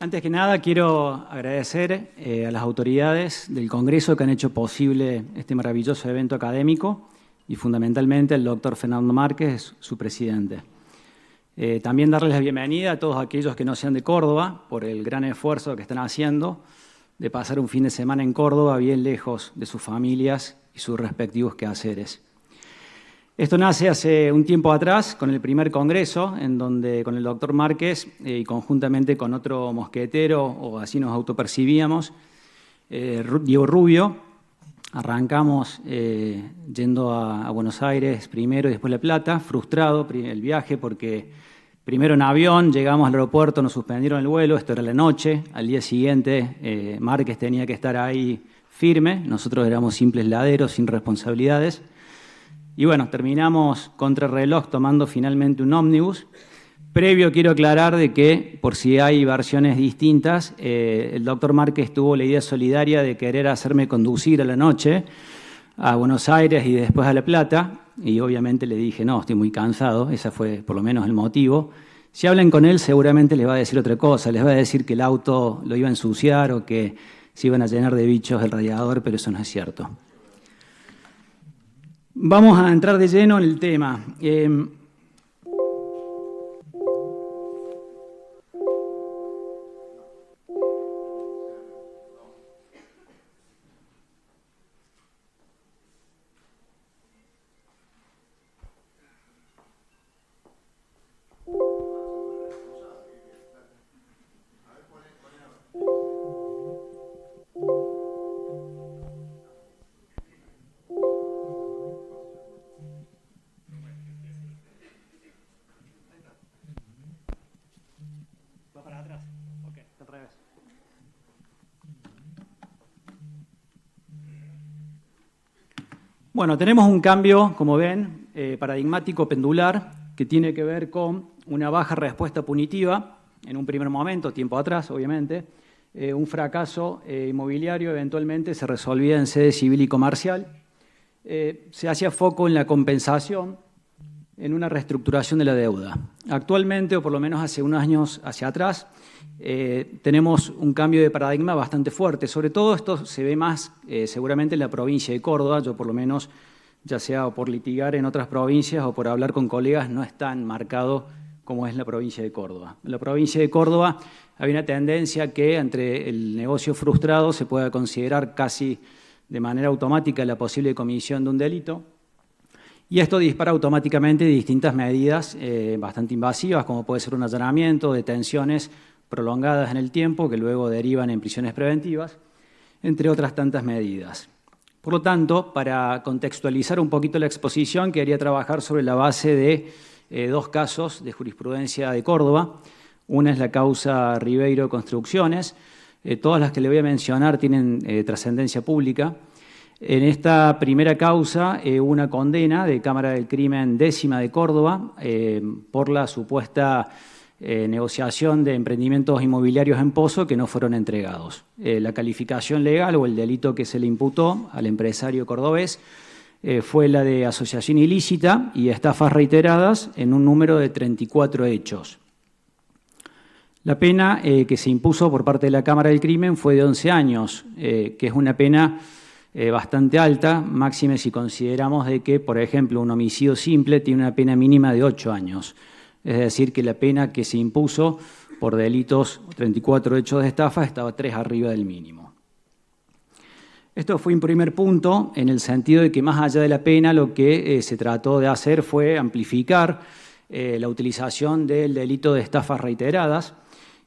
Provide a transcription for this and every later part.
Antes que nada, quiero agradecer a las autoridades del Congreso que han hecho posible este maravilloso evento académico y fundamentalmente al doctor Fernando Márquez, su presidente. También darles la bienvenida a todos aquellos que no sean de Córdoba por el gran esfuerzo que están haciendo de pasar un fin de semana en Córdoba bien lejos de sus familias y sus respectivos quehaceres. Esto nace hace un tiempo atrás con el primer congreso, en donde con el doctor Márquez y conjuntamente con otro mosquetero, o así nos autopercibíamos, Diego Rubio, arrancamos yendo a Buenos Aires primero y después La Plata, frustrado el viaje porque primero en avión, llegamos al aeropuerto, nos suspendieron el vuelo, esto era la noche, al día siguiente Márquez tenía que estar ahí firme, nosotros éramos simples laderos sin responsabilidades. Y bueno, terminamos contrarreloj tomando finalmente un ómnibus. Previo quiero aclarar de que, por si hay versiones distintas, el doctor Márquez tuvo la idea solidaria de querer hacerme conducir a la noche a Buenos Aires y después a La Plata, y obviamente le dije, no, estoy muy cansado, ese fue por lo menos el motivo. Si hablan con él seguramente les va a decir otra cosa, les va a decir que el auto lo iba a ensuciar o que se iban a llenar de bichos el radiador, pero eso no es cierto. Vamos a entrar de lleno en el tema. Bueno, tenemos un cambio, como ven, paradigmático pendular, que tiene que ver con una baja respuesta punitiva, en un primer momento, tiempo atrás, obviamente, un fracaso inmobiliario eventualmente se resolvía en sede civil y comercial, se hacía foco en la compensación, en una reestructuración de la deuda. Actualmente, o por lo menos hace unos años hacia atrás, tenemos un cambio de paradigma bastante fuerte. Sobre todo esto se ve más seguramente en la provincia de Córdoba. Yo por lo menos, ya sea por litigar en otras provincias o por hablar con colegas, no es tan marcado como es la provincia de Córdoba. En la provincia de Córdoba hay una tendencia que entre el negocio frustrado se pueda considerar casi de manera automática la posible comisión de un delito. Y esto dispara automáticamente distintas medidas bastante invasivas, como puede ser un allanamiento, detenciones prolongadas en el tiempo, que luego derivan en prisiones preventivas, entre otras tantas medidas. Por lo tanto, para contextualizar un poquito la exposición, quería trabajar sobre la base de dos casos de jurisprudencia de Córdoba. Una es la causa Ribeiro Construcciones. Todas las que le voy a mencionar tienen trascendencia pública. En esta primera causa, una condena de Cámara del Crimen Décima de Córdoba por la supuesta negociación de emprendimientos inmobiliarios en Pozo que no fueron entregados. La calificación legal o el delito que se le imputó al empresario cordobés fue la de asociación ilícita y estafas reiteradas en un número de 34 hechos. La pena que se impuso por parte de la Cámara del Crimen fue de 11 años, que es una pena bastante alta, máxime si consideramos de que, por ejemplo, un homicidio simple tiene una pena mínima de 8 años. Es decir, que la pena que se impuso por delitos, 34 hechos de estafa, estaba 3 arriba del mínimo. Esto fue un primer punto en el sentido de que más allá de la pena lo que se trató de hacer fue amplificar la utilización del delito de estafas reiteradas,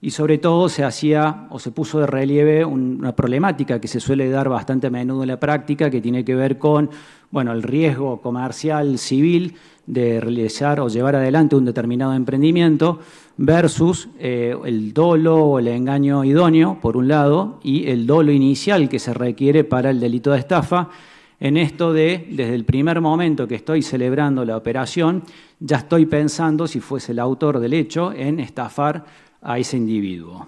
y sobre todo se hacía o se puso de relieve una problemática que se suele dar bastante a menudo en la práctica, que tiene que ver con el riesgo comercial civil de realizar o llevar adelante un determinado emprendimiento versus el dolo o el engaño idóneo, por un lado, y el dolo inicial que se requiere para el delito de estafa. En esto desde el primer momento que estoy celebrando la operación, ya estoy pensando, si fuese el autor del hecho, en estafar a ese individuo.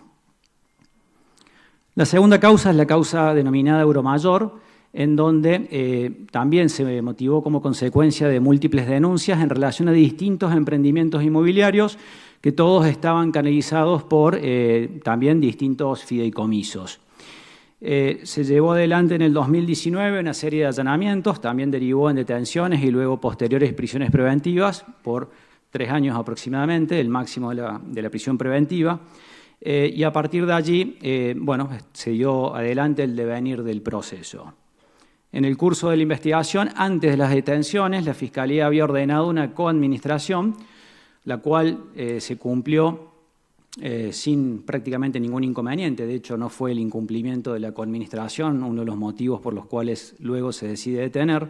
La segunda causa es la causa denominada Euromayor, en donde también se motivó como consecuencia de múltiples denuncias en relación a distintos emprendimientos inmobiliarios que todos estaban canalizados por también distintos fideicomisos. Se llevó adelante en el 2019 una serie de allanamientos, también derivó en detenciones y luego posteriores prisiones preventivas por 3 años aproximadamente, el máximo de la prisión preventiva. Y a partir de allí, bueno, se dio adelante el devenir del proceso. En el curso de la investigación, antes de las detenciones, la Fiscalía había ordenado una coadministración, la cual se cumplió sin prácticamente ningún inconveniente. De hecho, no fue el incumplimiento de la coadministración uno de los motivos por los cuales luego se decide detener.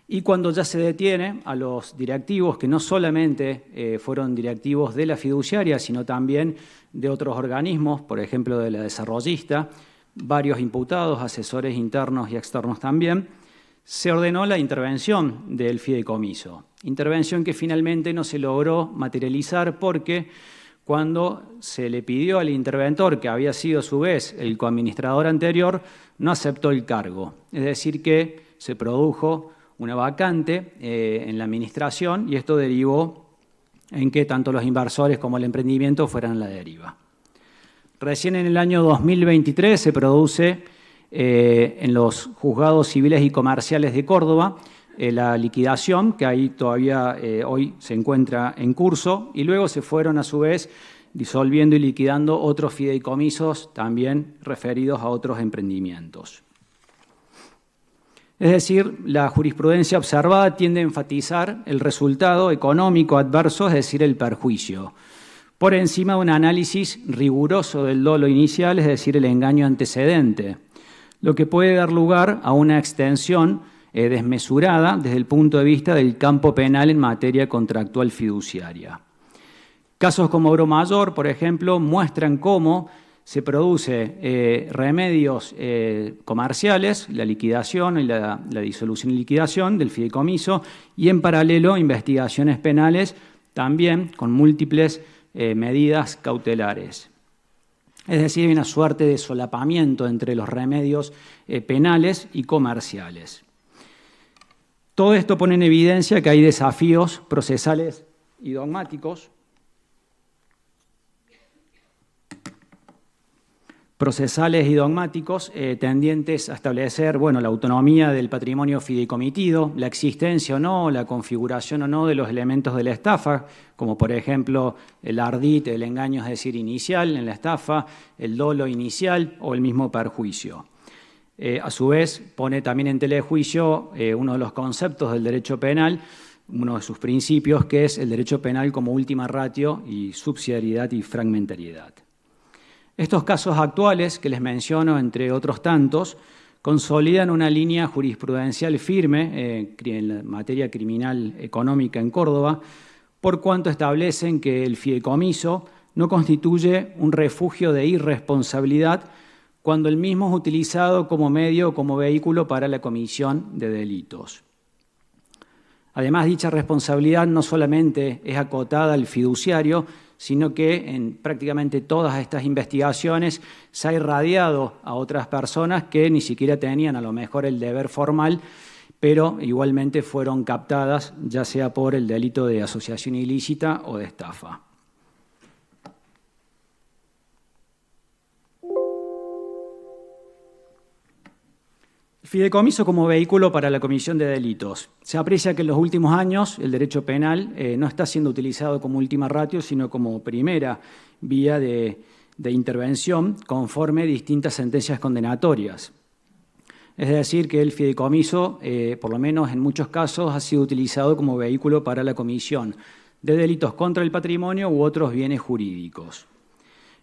Y cuando ya se detiene a los directivos, que no solamente fueron directivos de la fiduciaria, sino también de otros organismos, por ejemplo de la desarrollista, varios imputados, asesores internos y externos también, se ordenó la intervención del fideicomiso. Intervención que finalmente no se logró materializar porque cuando se le pidió al interventor, que había sido a su vez el coadministrador anterior, no aceptó el cargo. Es decir, que se produjo una vacante en la administración y esto derivó en que tanto los inversores como el emprendimiento fueran a la deriva. Recién en el año 2023 se produce en los juzgados civiles y comerciales de Córdoba la liquidación, que ahí todavía hoy se encuentra en curso, y luego se fueron a su vez disolviendo y liquidando otros fideicomisos también referidos a otros emprendimientos. Es decir, la jurisprudencia observada tiende a enfatizar el resultado económico adverso, es decir, el perjuicio, por encima de un análisis riguroso del dolo inicial, es decir, el engaño antecedente, lo que puede dar lugar a una extensión desmesurada desde el punto de vista del campo penal en materia contractual fiduciaria. Casos como Oro Mayor, por ejemplo, muestran cómo se produce remedios comerciales, la liquidación y la disolución y liquidación del fideicomiso, y en paralelo investigaciones penales también con múltiples medidas cautelares. Es decir, hay una suerte de solapamiento entre los remedios penales y comerciales. Todo esto pone en evidencia que hay desafíos procesales y dogmáticos tendientes a establecer, la autonomía del patrimonio fideicomitido, la existencia o no, la configuración o no de los elementos de la estafa, como por ejemplo el ardid, el engaño, es decir, inicial en la estafa, el dolo inicial o el mismo perjuicio. A su vez, pone también en tela de juicio uno de los conceptos del derecho penal, uno de sus principios, que es el derecho penal como última ratio y subsidiariedad y fragmentariedad. Estos casos actuales que les menciono, entre otros tantos, consolidan una línea jurisprudencial firme en la materia criminal económica en Córdoba, por cuanto establecen que el fideicomiso no constituye un refugio de irresponsabilidad cuando el mismo es utilizado como medio o como vehículo para la comisión de delitos. Además, dicha responsabilidad no solamente es acotada al fiduciario, sino que en prácticamente todas estas investigaciones se ha irradiado a otras personas que ni siquiera tenían a lo mejor el deber formal, pero igualmente fueron captadas, ya sea por el delito de asociación ilícita o de estafa. Fideicomiso como vehículo para la comisión de delitos. Se aprecia que en los últimos años el derecho penal no está siendo utilizado como última ratio, sino como primera vía de intervención conforme distintas sentencias condenatorias. Es decir, que el fideicomiso, por lo menos en muchos casos, ha sido utilizado como vehículo para la comisión de delitos contra el patrimonio u otros bienes jurídicos.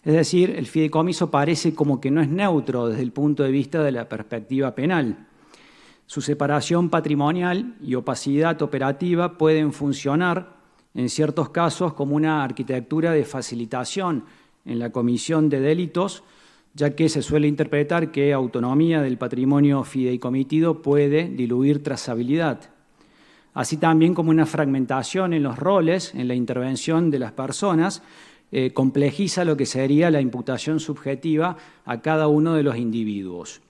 Es decir, el fideicomiso parece como que no es neutro desde el punto de vista de la perspectiva penal. Su separación patrimonial y opacidad operativa pueden funcionar, en ciertos casos, como una arquitectura de facilitación en la comisión de delitos, ya que se suele interpretar que autonomía del patrimonio fideicomitido puede diluir trazabilidad. Así también como una fragmentación en los roles, en la intervención de las personas, complejiza lo que sería la imputación subjetiva a cada uno de los individuos.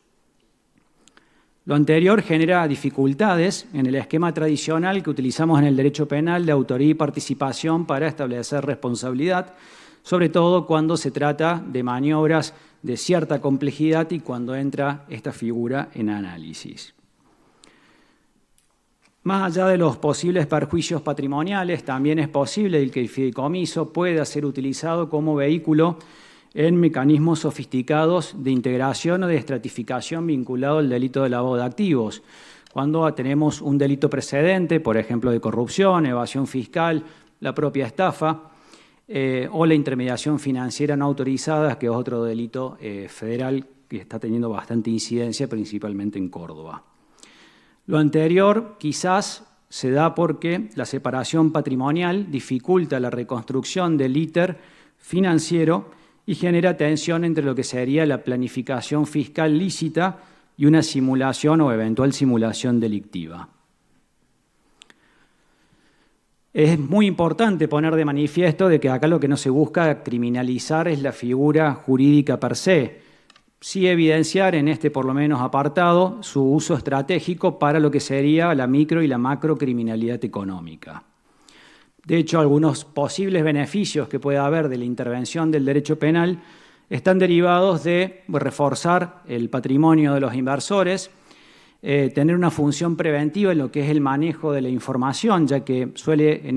Lo anterior genera dificultades en el esquema tradicional que utilizamos en el derecho penal de autoría y participación para establecer responsabilidad, sobre todo cuando se trata de maniobras de cierta complejidad y cuando entra esta figura en análisis. Más allá de los posibles perjuicios patrimoniales, también es posible que el fideicomiso pueda ser utilizado como vehículo en mecanismos sofisticados de integración o de estratificación vinculado al delito de lavado de activos. Cuando tenemos un delito precedente, por ejemplo, de corrupción, evasión fiscal, la propia estafa, o la intermediación financiera no autorizada, que es otro delito federal que está teniendo bastante incidencia, principalmente en Córdoba. Lo anterior quizás se da porque la separación patrimonial dificulta la reconstrucción del íter financiero y genera tensión entre lo que sería la planificación fiscal lícita y una simulación o eventual simulación delictiva. Es muy importante poner de manifiesto de que acá lo que no se busca criminalizar es la figura jurídica per se, sí evidenciar en este, por lo menos, apartado su uso estratégico para lo que sería la micro y la macrocriminalidad económica. De hecho, algunos posibles beneficios que pueda haber de la intervención del derecho penal están derivados de reforzar el patrimonio de los inversores, tener una función preventiva en lo que es el manejo de la información, ya que suele en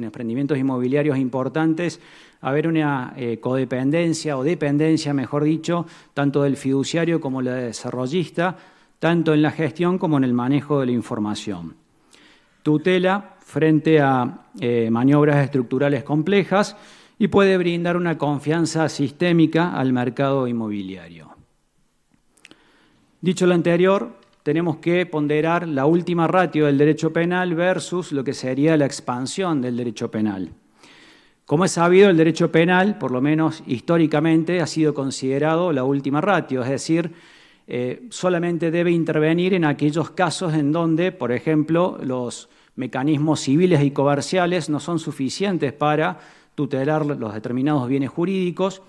emprendimientos inmobiliarios importantes haber una codependencia o dependencia, mejor dicho, tanto del fiduciario como del desarrollista, tanto en la gestión como en el manejo de la información. Tutela frente a maniobras estructurales complejas y puede brindar una confianza sistémica al mercado inmobiliario. Dicho lo anterior, tenemos que ponderar la última ratio del derecho penal versus lo que sería la expansión del derecho penal. Como es sabido, el derecho penal, por lo menos históricamente, ha sido considerado la última ratio, es decir, solamente debe intervenir en aquellos casos en donde, por ejemplo, los mecanismos civiles y comerciales no son suficientes para tutelar los determinados bienes jurídicos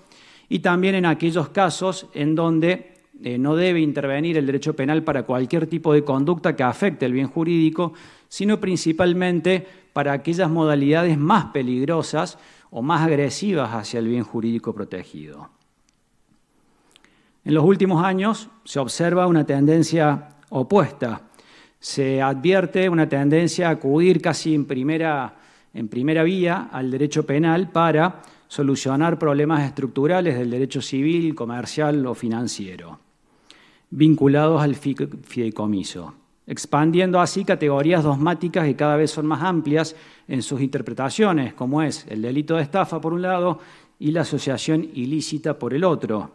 y también en aquellos casos en donde no debe intervenir el derecho penal para cualquier tipo de conducta que afecte el bien jurídico, sino principalmente para aquellas modalidades más peligrosas o más agresivas hacia el bien jurídico protegido. En los últimos años se observa una tendencia opuesta. Se advierte una tendencia a acudir casi en primera vía al derecho penal para solucionar problemas estructurales del derecho civil, comercial o financiero, vinculados al fideicomiso, expandiendo así categorías dogmáticas que cada vez son más amplias en sus interpretaciones, como es el delito de estafa por un lado y la asociación ilícita por el otro,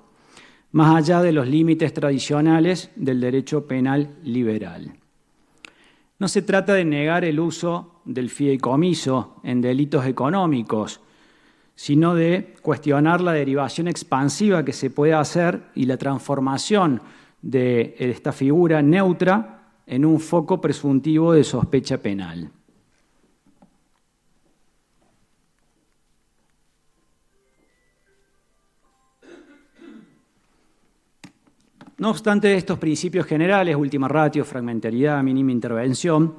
más allá de los límites tradicionales del derecho penal liberal. No se trata de negar el uso del fideicomiso en delitos económicos, sino de cuestionar la derivación expansiva que se puede hacer y la transformación de esta figura neutra en un foco presuntivo de sospecha penal. No obstante estos principios generales, última ratio, fragmentariedad, mínima intervención,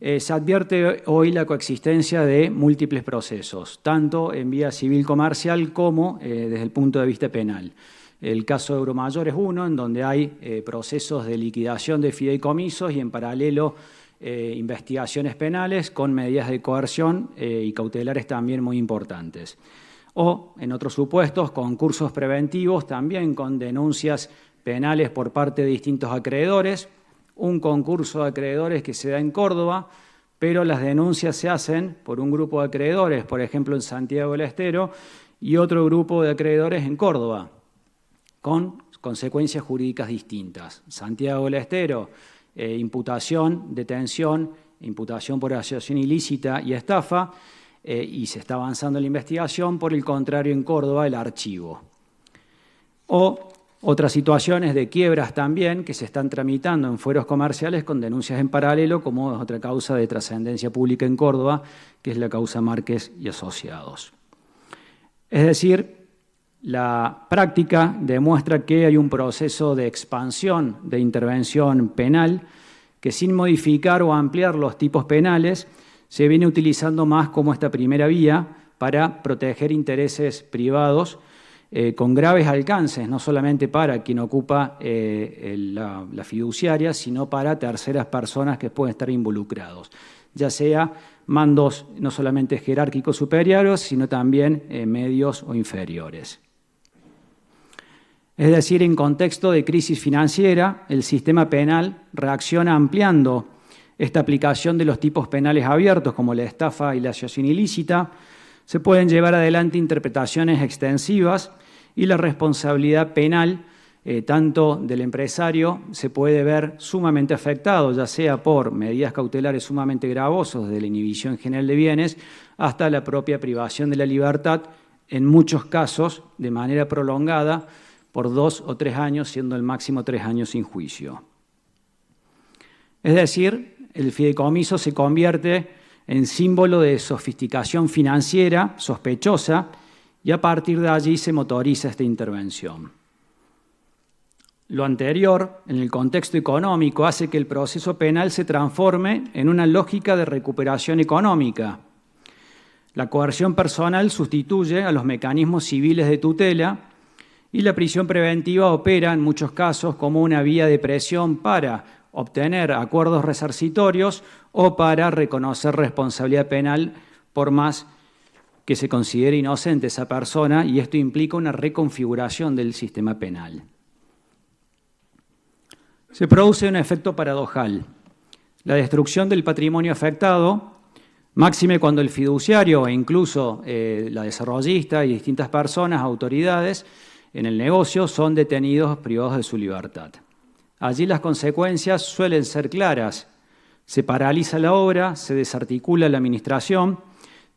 se advierte hoy la coexistencia de múltiples procesos, tanto en vía civil comercial como desde el punto de vista penal. El caso de Euromayor es uno, en donde hay procesos de liquidación de fideicomisos y en paralelo investigaciones penales con medidas de coerción y cautelares también muy importantes. O, en otros supuestos, concursos preventivos también con denuncias penales por parte de distintos acreedores, un concurso de acreedores que se da en Córdoba, pero las denuncias se hacen por un grupo de acreedores, por ejemplo en Santiago del Estero, y otro grupo de acreedores en Córdoba, con consecuencias jurídicas distintas. Santiago del Estero, imputación, detención, imputación por asociación ilícita y estafa, y se está avanzando en la investigación, por el contrario en Córdoba el archivo. O otras situaciones de quiebras también que se están tramitando en fueros comerciales con denuncias en paralelo, como es otra causa de trascendencia pública en Córdoba, que es la causa Márquez y Asociados. Es decir, La práctica demuestra que hay un proceso de expansión de intervención penal que, sin modificar o ampliar los tipos penales, se viene utilizando más como esta primera vía para proteger intereses privados con graves alcances, no solamente para quien ocupa la fiduciaria, sino para terceras personas que pueden estar involucrados, ya sea mandos no solamente jerárquicos superiores, sino también medios o inferiores. Es decir, en contexto de crisis financiera, el sistema penal reacciona ampliando esta aplicación de los tipos penales abiertos, como la estafa y la asociación ilícita. Se pueden llevar adelante interpretaciones extensivas y la responsabilidad penal, tanto del empresario, se puede ver sumamente afectado, ya sea por medidas cautelares sumamente gravosas, desde la inhibición general de bienes hasta la propia privación de la libertad, en muchos casos de manera prolongada, por 2 o 3 años, siendo el máximo 3 años sin juicio. Es decir, el fideicomiso se convierte en símbolo de sofisticación financiera sospechosa y a partir de allí se motoriza esta intervención. Lo anterior, en el contexto económico, hace que el proceso penal se transforme en una lógica de recuperación económica. La coerción personal sustituye a los mecanismos civiles de tutela y la prisión preventiva opera en muchos casos como una vía de presión para obtener acuerdos resarcitorios o para reconocer responsabilidad penal por más que se considere inocente esa persona, y esto implica una reconfiguración del sistema penal. Se produce un efecto paradojal. La destrucción del patrimonio afectado, máxime cuando el fiduciario e incluso la desarrollista y distintas personas, autoridades, en el negocio son detenidos privados de su libertad. Allí las consecuencias suelen ser claras. Se paraliza la obra, se desarticula la administración,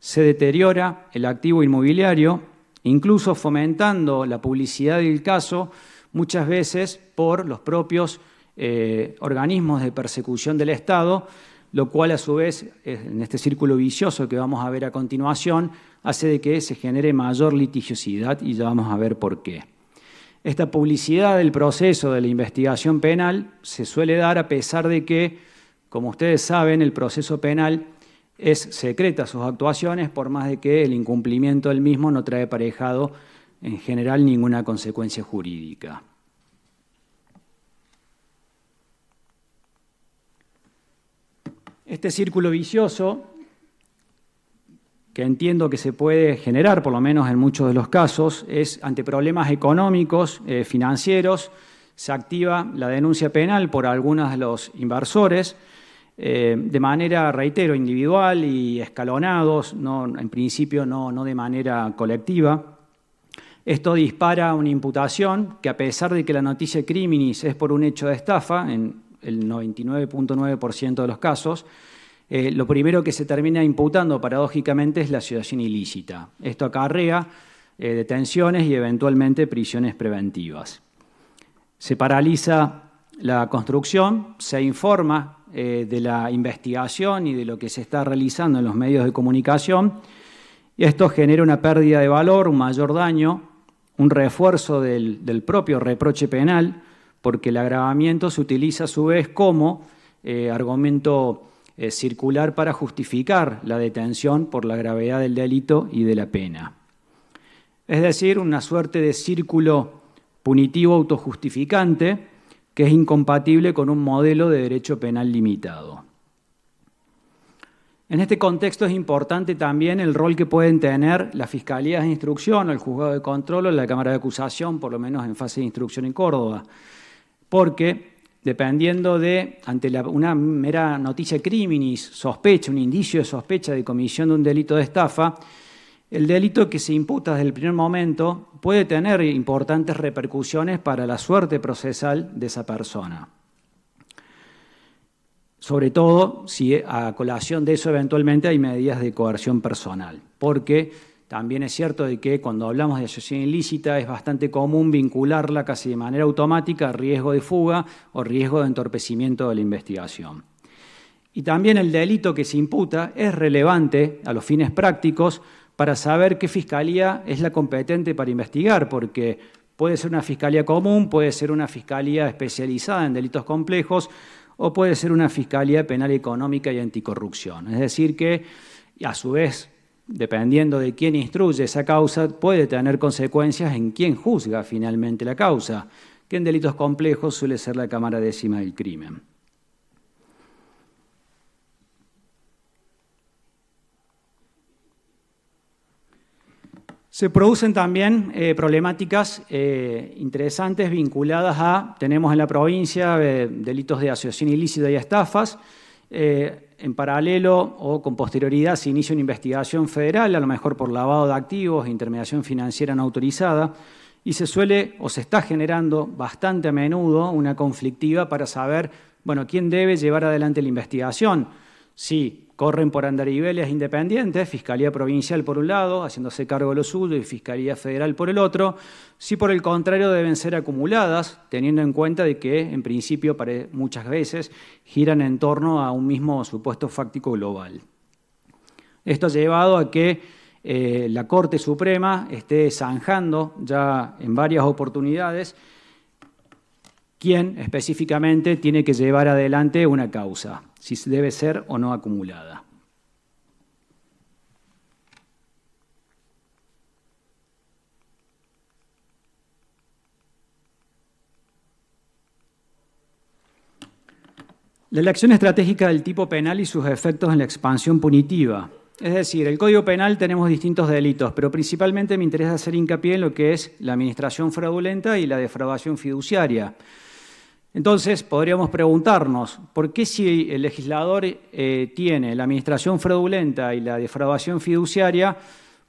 se deteriora el activo inmobiliario, incluso fomentando la publicidad del caso, muchas veces por los propios organismos de persecución del Estado, lo cual a su vez, en este círculo vicioso que vamos a ver a continuación, hace de que se genere mayor litigiosidad y ya vamos a ver por qué. Esta publicidad del proceso de la investigación penal se suele dar a pesar de que, como ustedes saben, el proceso penal es secreta sus actuaciones, por más de que el incumplimiento del mismo no trae aparejado en general ninguna consecuencia jurídica. Este círculo vicioso, que entiendo que se puede generar, por lo menos en muchos de los casos, es ante problemas económicos, financieros, se activa la denuncia penal por algunos de los inversores, de manera, reitero, individual y escalonados, en principio no de manera colectiva. Esto dispara una imputación que, a pesar de que la noticia criminis es por un hecho de estafa, en el 99.9% de los casos, lo primero que se termina imputando paradójicamente es la asociación ilícita. Esto acarrea detenciones y eventualmente prisiones preventivas. Se paraliza la construcción, se informa de la investigación y de lo que se está realizando en los medios de comunicación, y esto genera una pérdida de valor, un mayor daño, un refuerzo del propio reproche penal, porque el agravamiento se utiliza a su vez como argumento circular para justificar la detención por la gravedad del delito y de la pena. Es decir, una suerte de círculo punitivo autojustificante que es incompatible con un modelo de derecho penal limitado. En este contexto es importante también el rol que pueden tener las fiscalías de instrucción o el juzgado de control o la Cámara de Acusación, por lo menos en fase de instrucción en Córdoba, porque dependiendo de, ante una mera noticia criminis, sospecha, un indicio de sospecha de comisión de un delito de estafa, el delito que se imputa desde el primer momento puede tener importantes repercusiones para la suerte procesal de esa persona. Sobre todo si a colación de eso eventualmente hay medidas de coerción personal, porque también es cierto de que cuando hablamos de asociación ilícita es bastante común vincularla casi de manera automática a riesgo de fuga o riesgo de entorpecimiento de la investigación. Y también el delito que se imputa es relevante a los fines prácticos para saber qué fiscalía es la competente para investigar, porque puede ser una fiscalía común, puede ser una fiscalía especializada en delitos complejos o puede ser una fiscalía penal económica y anticorrupción. Es decir que, a su vez, dependiendo de quién instruye esa causa, puede tener consecuencias en quién juzga finalmente la causa, que en delitos complejos suele ser la Cámara Décima del Crimen. Se producen también problemáticas interesantes vinculadas a, tenemos en la provincia delitos de asociación ilícita y estafas. En paralelo o con posterioridad se inicia una investigación federal, a lo mejor por lavado de activos, intermediación financiera no autorizada, y se suele o se está generando bastante a menudo una conflictiva para saber, bueno, quién debe llevar adelante la investigación. Si corren por andariveles independientes, Fiscalía Provincial por un lado, haciéndose cargo de lo suyo, y Fiscalía Federal por el otro, si por el contrario deben ser acumuladas, teniendo en cuenta de que, en principio, muchas veces giran en torno a un mismo supuesto fáctico global. Esto ha llevado a que la Corte Suprema esté zanjando ya en varias oportunidades quién específicamente tiene que llevar adelante una causa, si debe ser o no acumulada. La elección estratégica del tipo penal y sus efectos en la expansión punitiva. Es decir, el Código Penal tenemos distintos delitos, pero principalmente me interesa hacer hincapié en lo que es la administración fraudulenta y la defraudación fiduciaria. Entonces, podríamos preguntarnos, ¿por qué si el legislador tiene la administración fraudulenta y la defraudación fiduciaria,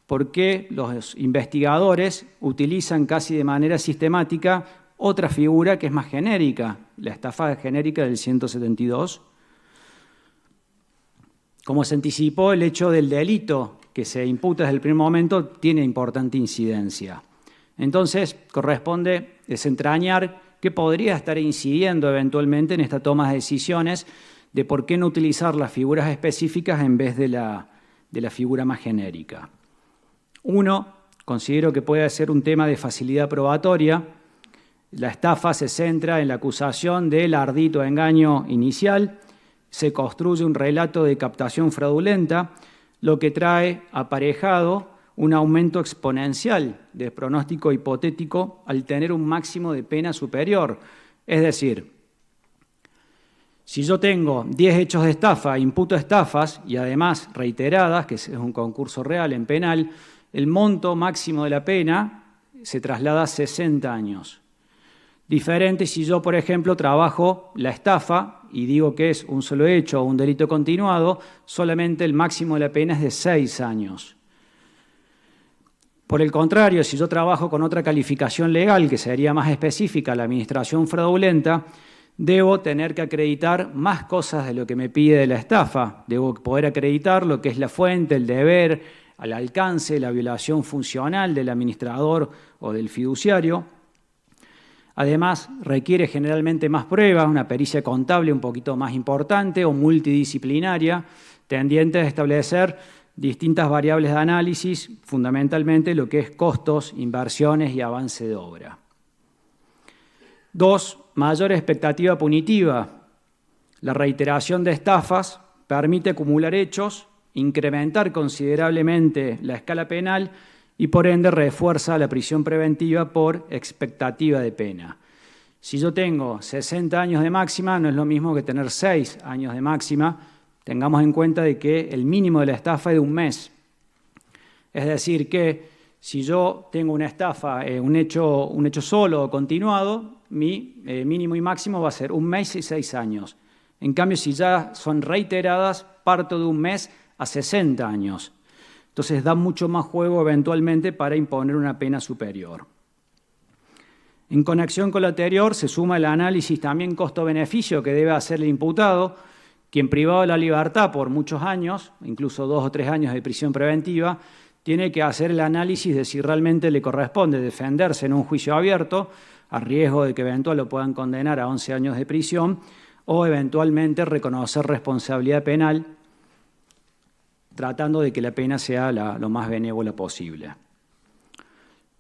por qué los investigadores utilizan casi de manera sistemática otra figura que es más genérica, la estafa genérica del 172? Como se anticipó, el hecho del delito que se imputa desde el primer momento tiene importante incidencia. Entonces, corresponde desentrañar qué podría estar incidiendo eventualmente en esta toma de decisiones de por qué no utilizar las figuras específicas en vez de la figura más genérica. Uno, considero que puede ser un tema de facilidad probatoria. La estafa se centra en la acusación del ardito engaño inicial, se construye un relato de captación fraudulenta, lo que trae aparejado un aumento exponencial del pronóstico hipotético al tener un máximo de pena superior. Es decir, si yo tengo 10 hechos de estafa, imputo estafas y además reiteradas, que es un concurso real en penal, el monto máximo de la pena se traslada a 60 años. Diferente si yo, por ejemplo, trabajo la estafa y digo que es un solo hecho o un delito continuado, solamente el máximo de la pena es de 6 años. Por el contrario, si yo trabajo con otra calificación legal, que sería más específica, la administración fraudulenta, debo tener que acreditar más cosas de lo que me pide de la estafa. Debo poder acreditar lo que es la fuente, el deber, el alcance, la violación funcional del administrador o del fiduciario. Además, requiere generalmente más pruebas, una pericia contable un poquito más importante o multidisciplinaria, tendiente a establecer distintas variables de análisis, fundamentalmente lo que es costos, inversiones y avance de obra. 2. Mayor expectativa punitiva. La reiteración de estafas permite acumular hechos, incrementar considerablemente la escala penal y por ende refuerza la prisión preventiva por expectativa de pena. Si yo tengo 60 años de máxima, no es lo mismo que tener 6 años de máxima. Tengamos en cuenta de que el mínimo de la estafa es de 1 mes. Es decir, que si yo tengo una estafa, un hecho solo o continuado, mi mínimo y máximo va a ser 1 mes y 6 años. En cambio, si ya son reiteradas, parto de 1 mes a 60 años. Entonces da mucho más juego eventualmente para imponer una pena superior. En conexión con lo anterior se suma el análisis también costo-beneficio que debe hacer el imputado, quien privado de la libertad por muchos años, incluso 2 o 3 años de prisión preventiva, tiene que hacer el análisis de si realmente le corresponde defenderse en un juicio abierto, a riesgo de que eventualmente lo puedan condenar a 11 años de prisión, o eventualmente reconocer responsabilidad penal tratando de que la pena sea lo más benévola posible.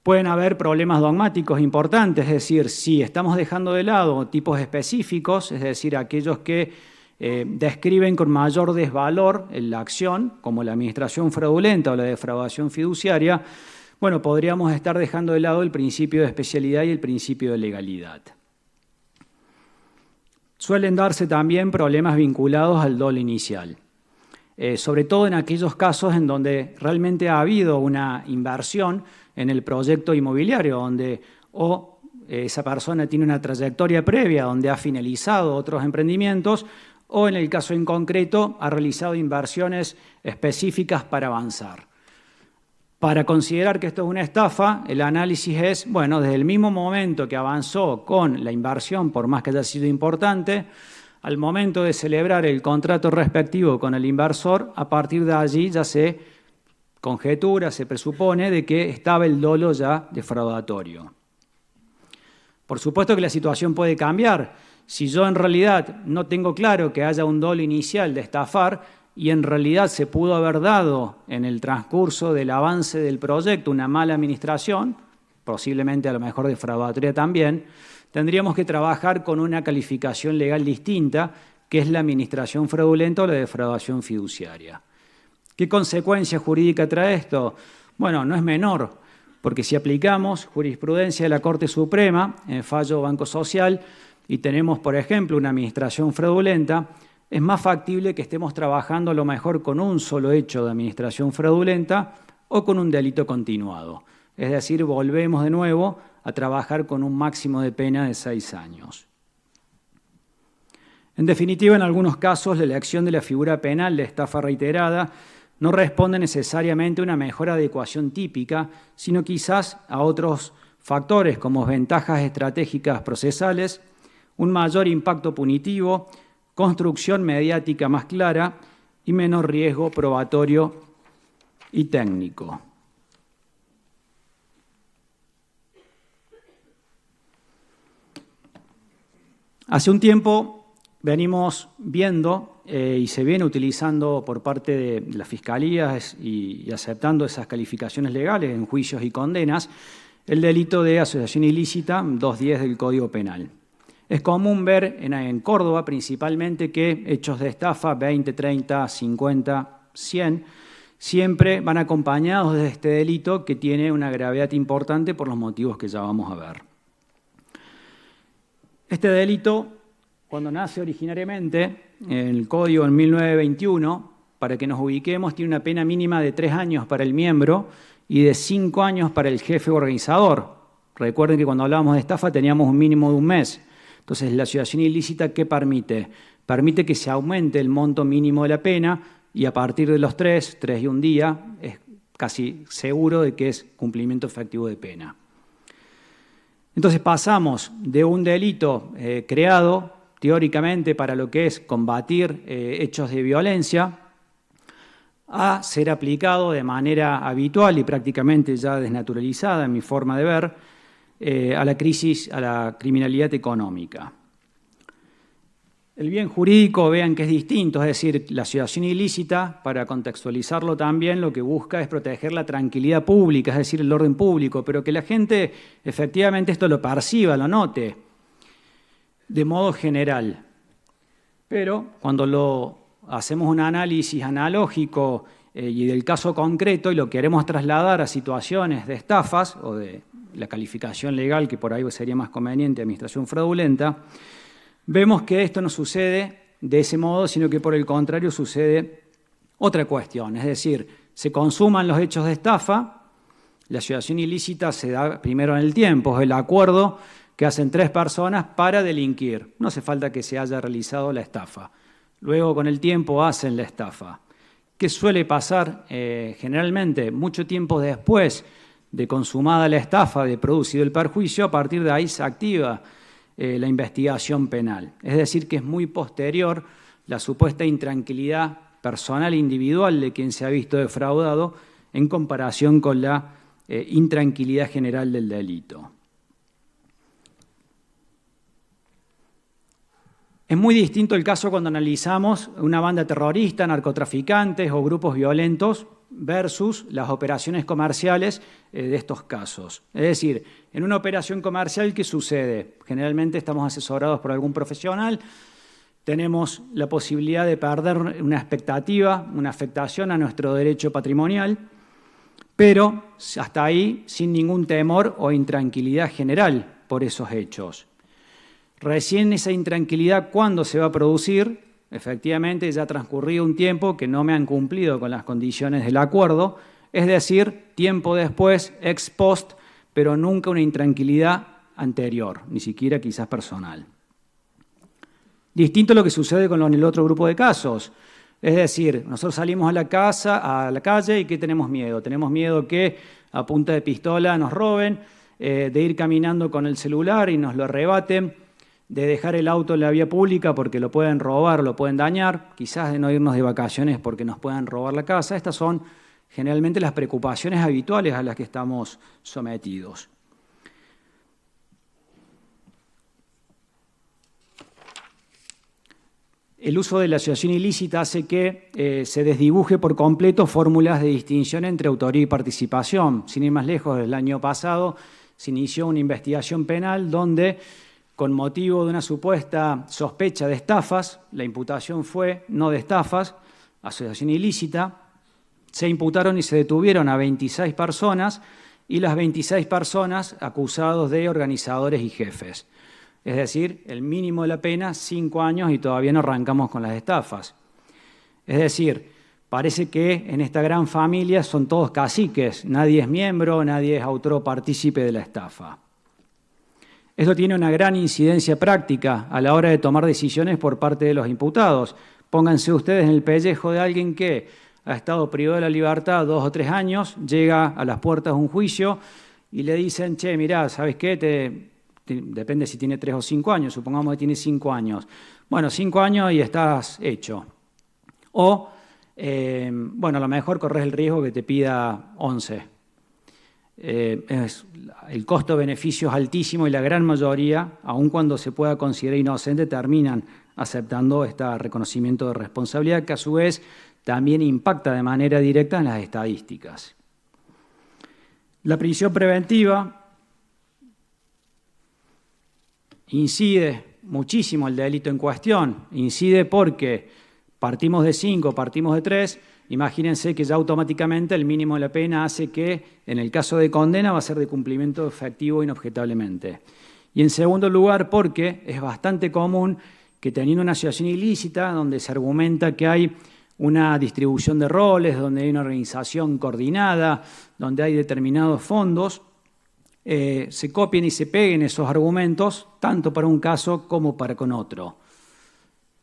Pueden haber problemas dogmáticos importantes, es decir, si estamos dejando de lado tipos específicos, es decir, aquellos que describen con mayor desvalor la acción, como la administración fraudulenta o la defraudación fiduciaria, bueno, podríamos estar dejando de lado el principio de especialidad y el principio de legalidad. Suelen darse también problemas vinculados al dolo inicial, sobre todo en aquellos casos en donde realmente ha habido una inversión en el proyecto inmobiliario, donde esa persona tiene una trayectoria previa, donde ha finalizado otros emprendimientos, o en el caso en concreto ha realizado inversiones específicas para avanzar. Para considerar que esto es una estafa, el análisis es, bueno, desde el mismo momento que avanzó con la inversión, por más que haya sido importante, al momento de celebrar el contrato respectivo con el inversor, a partir de allí ya se conjetura, se presupone de que estaba el dolo ya defraudatorio. Por supuesto que la situación puede cambiar. Si yo en realidad no tengo claro que haya un dolo inicial de estafar y en realidad se pudo haber dado en el transcurso del avance del proyecto una mala administración, posiblemente a lo mejor defraudatoria también, tendríamos que trabajar con una calificación legal distinta, que es la administración fraudulenta o la defraudación fiduciaria. ¿Qué consecuencia jurídica trae esto? Bueno, no es menor, porque si aplicamos jurisprudencia de la Corte Suprema en el fallo Banco Social y tenemos, por ejemplo, una administración fraudulenta, es más factible que estemos trabajando a lo mejor con un solo hecho de administración fraudulenta o con un delito continuado. Es decir, volvemos de nuevo a trabajar con un máximo de pena de 6 años. En definitiva, en algunos casos, la elección de la figura penal de estafa reiterada no responde necesariamente a una mejor adecuación típica, sino quizás a otros factores como ventajas estratégicas procesales, un mayor impacto punitivo, construcción mediática más clara y menor riesgo probatorio y técnico. Hace un tiempo venimos viendo y se viene utilizando por parte de las fiscalías y aceptando esas calificaciones legales en juicios y condenas el delito de asociación ilícita 210 del Código Penal. Es común ver en Córdoba principalmente que hechos de estafa 20, 30, 50, 100 siempre van acompañados de este delito que tiene una gravedad importante por los motivos que ya vamos a ver. Este delito, cuando nace originariamente en el Código en 1921, para que nos ubiquemos, tiene una pena mínima de 3 años para el miembro y de 5 años para el jefe organizador. Recuerden que cuando hablábamos de estafa teníamos un mínimo de 1 mes. Entonces, la asociación ilícita, ¿qué permite? Permite que se aumente el monto mínimo de la pena y a partir de los 3 y 1 día, es casi seguro de que es cumplimiento efectivo de pena. Entonces pasamos de un delito creado teóricamente para lo que es combatir hechos de violencia a ser aplicado de manera habitual y prácticamente ya desnaturalizada en mi forma de ver a la criminalidad económica. El bien jurídico, vean que es distinto, es decir, la asociación ilícita, para contextualizarlo también, lo que busca es proteger la tranquilidad pública, es decir, el orden público, pero que la gente efectivamente esto lo perciba, lo note, de modo general. Pero cuando hacemos un análisis analógico y del caso concreto y lo queremos trasladar a situaciones de estafas o de la calificación legal, que por ahí sería más conveniente, administración fraudulenta, vemos que esto no sucede de ese modo, sino que por el contrario sucede otra cuestión. Es decir, se consuman los hechos de estafa, la asociación ilícita se da primero en el tiempo, es el acuerdo que hacen 3 personas para delinquir. No hace falta que se haya realizado la estafa. Luego, con el tiempo, hacen la estafa. ¿Qué suele pasar generalmente? Mucho tiempo después de consumada la estafa, de producido el perjuicio, a partir de ahí se activa la investigación penal. Es decir, que es muy posterior la supuesta intranquilidad personal e individual de quien se ha visto defraudado en comparación con la intranquilidad general del delito. Es muy distinto el caso cuando analizamos una banda terrorista, narcotraficantes o grupos violentos versus las operaciones comerciales de estos casos. Es decir, en una operación comercial, ¿qué sucede? Generalmente estamos asesorados por algún profesional, tenemos la posibilidad de perder una expectativa, una afectación a nuestro derecho patrimonial, pero hasta ahí sin ningún temor o intranquilidad general por esos hechos. Recién esa intranquilidad, ¿cuándo se va a producir? Efectivamente, ya ha transcurrido un tiempo que no me han cumplido con las condiciones del acuerdo, es decir, tiempo después, ex post, pero nunca una intranquilidad anterior, ni siquiera quizás personal. Distinto a lo que sucede con el otro grupo de casos. Es decir, nosotros salimos a la calle y ¿qué tenemos miedo? Tenemos miedo que a punta de pistola nos roben, de ir caminando con el celular y nos lo arrebaten, de dejar el auto en la vía pública porque lo pueden robar, lo pueden dañar, quizás de no irnos de vacaciones porque nos puedan robar la casa. Estas son generalmente las preocupaciones habituales a las que estamos sometidos. El uso de la asociación ilícita hace que se desdibuje por completo fórmulas de distinción entre autoría y participación. Sin ir más lejos, el año pasado se inició una investigación penal donde, con motivo de una supuesta sospecha de estafas, la imputación fue no de estafas, asociación ilícita, se imputaron y se detuvieron a 26 personas y las 26 personas acusados de organizadores y jefes. Es decir, el mínimo de la pena, 5 años y todavía no arrancamos con las estafas. Es decir, parece que en esta gran familia son todos caciques, nadie es miembro, nadie es autor o partícipe de la estafa. Esto tiene una gran incidencia práctica a la hora de tomar decisiones por parte de los imputados. Pónganse ustedes en el pellejo de alguien que ha estado privado de la libertad 2 o 3 años, llega a las puertas de un juicio y le dicen, che, mirá, ¿sabes qué? Depende si tiene 3 o 5 años, supongamos que tiene 5 años. Bueno, 5 años y estás hecho. O, bueno, a lo mejor corres el riesgo que te pida 11. El costo-beneficio es altísimo y la gran mayoría, aun cuando se pueda considerar inocente, terminan aceptando este reconocimiento de responsabilidad que a su vez también impacta de manera directa en las estadísticas. La prisión preventiva incide muchísimo el delito en cuestión, incide porque partimos de 5, partimos de 3, imagínense que ya automáticamente el mínimo de la pena hace que, en el caso de condena, va a ser de cumplimiento efectivo inobjetablemente. Y en segundo lugar, porque es bastante común que teniendo una asociación ilícita, donde se argumenta que hay una distribución de roles, donde hay una organización coordinada, donde hay determinados fondos, se copien y se peguen esos argumentos, tanto para un caso como para con otro.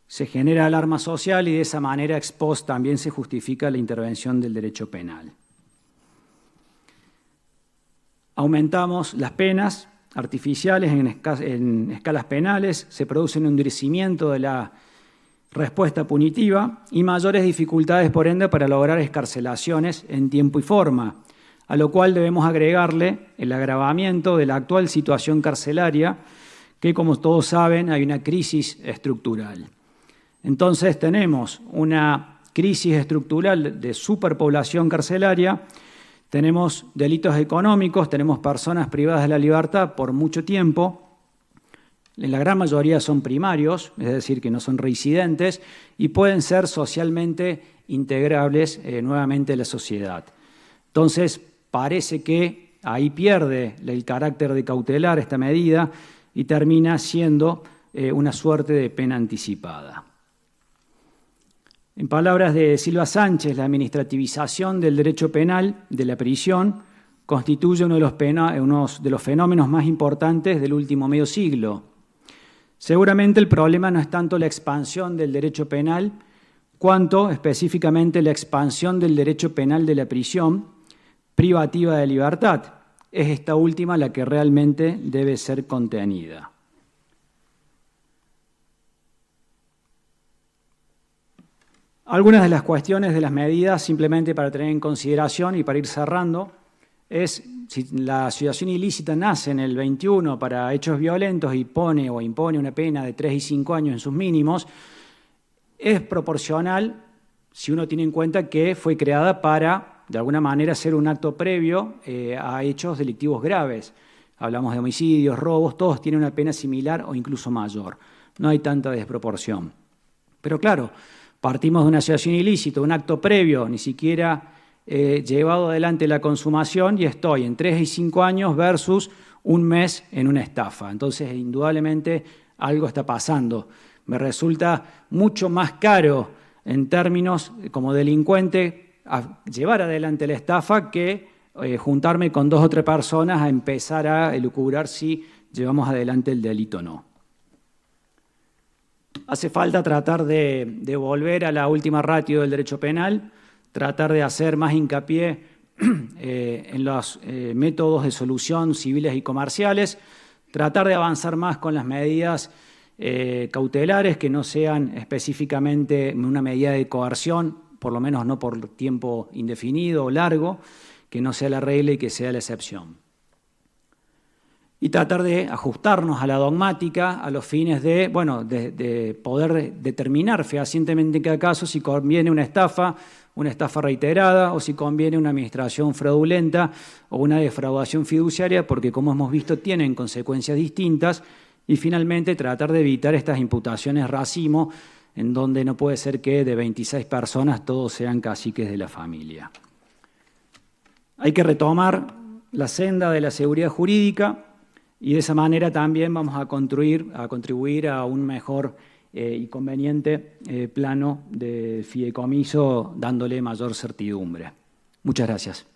Se genera alarma social y de esa manera ex post también se justifica la intervención del derecho penal. Aumentamos las penas artificiales en escalas penales, se produce un endurecimiento de la respuesta punitiva y mayores dificultades, por ende, para lograr excarcelaciones en tiempo y forma, a lo cual debemos agregarle el agravamiento de la actual situación carcelaria, que como todos saben hay una crisis estructural. Entonces tenemos una crisis estructural de superpoblación carcelaria, tenemos delitos económicos, tenemos personas privadas de la libertad por mucho tiempo, en la gran mayoría son primarios, es decir, que no son reincidentes y pueden ser socialmente integrables nuevamente en la sociedad. Entonces, parece que ahí pierde el carácter de cautelar esta medida y termina siendo una suerte de pena anticipada. En palabras de Silva Sánchez, la administrativización del derecho penal de la prisión constituye uno de los fenómenos más importantes del último medio siglo. Seguramente el problema no es tanto la expansión del derecho penal, cuanto específicamente la expansión del derecho penal de la prisión privativa de libertad. Es esta última la que realmente debe ser contenida. Algunas de las cuestiones de las medidas, simplemente para tener en consideración y para ir cerrando, es si la asociación ilícita nace en el 21 para hechos violentos y pone o impone una pena de 3 y 5 años en sus mínimos, es proporcional si uno tiene en cuenta que fue creada para, de alguna manera, ser un acto previo a hechos delictivos graves. Hablamos de homicidios, robos, todos tienen una pena similar o incluso mayor. No hay tanta desproporción. Pero claro, partimos de una asociación ilícita, un acto previo, ni siquiera llevado adelante la consumación, y estoy en 3 y 5 años versus un mes en una estafa. Entonces, indudablemente, algo está pasando. Me resulta mucho más caro en términos como delincuente a llevar adelante la estafa que juntarme con 2 o 3 personas a empezar a elucubrar si llevamos adelante el delito o no. Hace falta tratar de volver a la última ratio del derecho penal, tratar de hacer más hincapié en los métodos de solución civiles y comerciales, tratar de avanzar más con las medidas cautelares que no sean específicamente una medida de coerción, por lo menos no por tiempo indefinido o largo, que no sea la regla y que sea la excepción. Y tratar de ajustarnos a la dogmática a los fines de poder determinar fehacientemente en cada caso si conviene una estafa reiterada, o si conviene una administración fraudulenta o una defraudación fiduciaria, porque como hemos visto tienen consecuencias distintas. Y finalmente tratar de evitar estas imputaciones racimo, en donde no puede ser que de 26 personas todos sean caciques de la familia. Hay que retomar la senda de la seguridad jurídica y de esa manera también vamos a contribuir a un mejor y conveniente plano de fideicomiso, dándole mayor certidumbre. Muchas gracias.